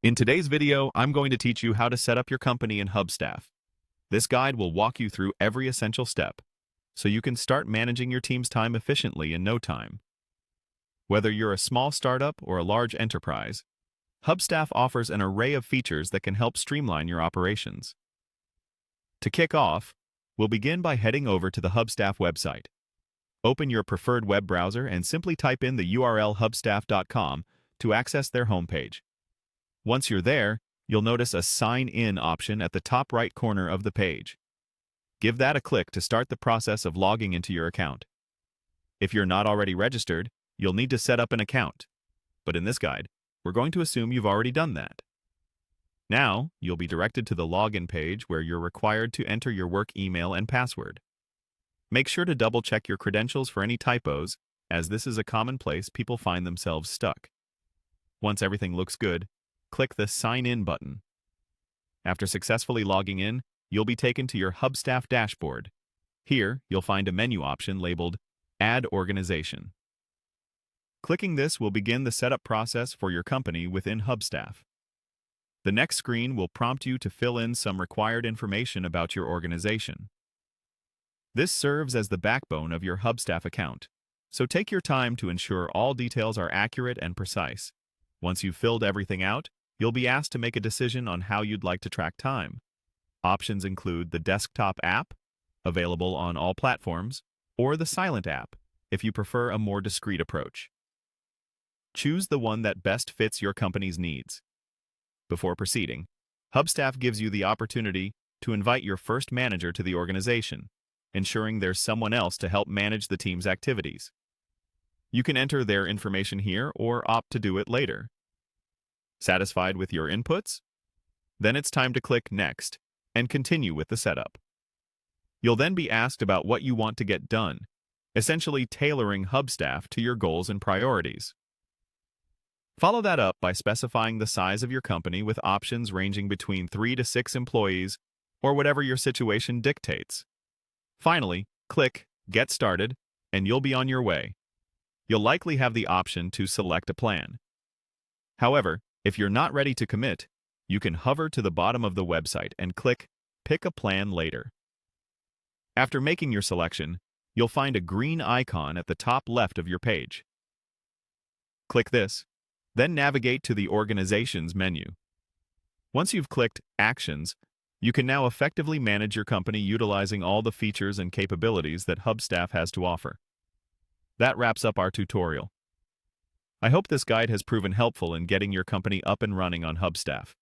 In today's video, I'm going to teach you how to set up your company in Hubstaff. This guide will walk you through every essential step, so you can start managing your team's time efficiently in no time. Whether you're a small startup or a large enterprise, Hubstaff offers an array of features that can help streamline your operations. To kick off, we'll begin by heading over to the Hubstaff website. Open your preferred web browser and simply type in the URL hubstaff.com to access their homepage. Once you're there, you'll notice a Sign In option at the top right corner of the page. Give that a click to start the process of logging into your account. If you're not already registered, you'll need to set up an account. But in this guide, we're going to assume you've already done that. Now, you'll be directed to the login page where you're required to enter your work email and password. Make sure to double-check your credentials for any typos, as this is a common place people find themselves stuck. Once everything looks good, click the Sign In button. After successfully logging in, you'll be taken to your Hubstaff dashboard. Here, you'll find a menu option labeled Add Organization. Clicking this will begin the setup process for your company within Hubstaff. The next screen will prompt you to fill in some required information about your organization. This serves as the backbone of your Hubstaff account, so take your time to ensure all details are accurate and precise. Once you've filled everything out, you'll be asked to make a decision on how you'd like to track time. Options include the desktop app, available on all platforms, or the silent app, if you prefer a more discreet approach. Choose the one that best fits your company's needs. Before proceeding, Hubstaff gives you the opportunity to invite your first manager to the organization, ensuring there's someone else to help manage the team's activities. You can enter their information here or opt to do it later. Satisfied with your inputs? Then it's time to click Next and continue with the setup. You'll then be asked about what you want to get done, essentially tailoring Hubstaff to your goals and priorities. Follow that up by specifying the size of your company with options ranging between 3 to 6 employees or whatever your situation dictates. Finally, click Get Started and you'll be on your way. You'll likely have the option to select a plan. However, if you're not ready to commit, you can hover to the bottom of the website and click Pick a Plan later. After making your selection, you'll find a green icon at the top left of your page. Click this, then navigate to the Organizations menu. Once you've clicked Actions, you can now effectively manage your company utilizing all the features and capabilities that Hubstaff has to offer. That wraps up our tutorial. I hope this guide has proven helpful in getting your company up and running on Hubstaff.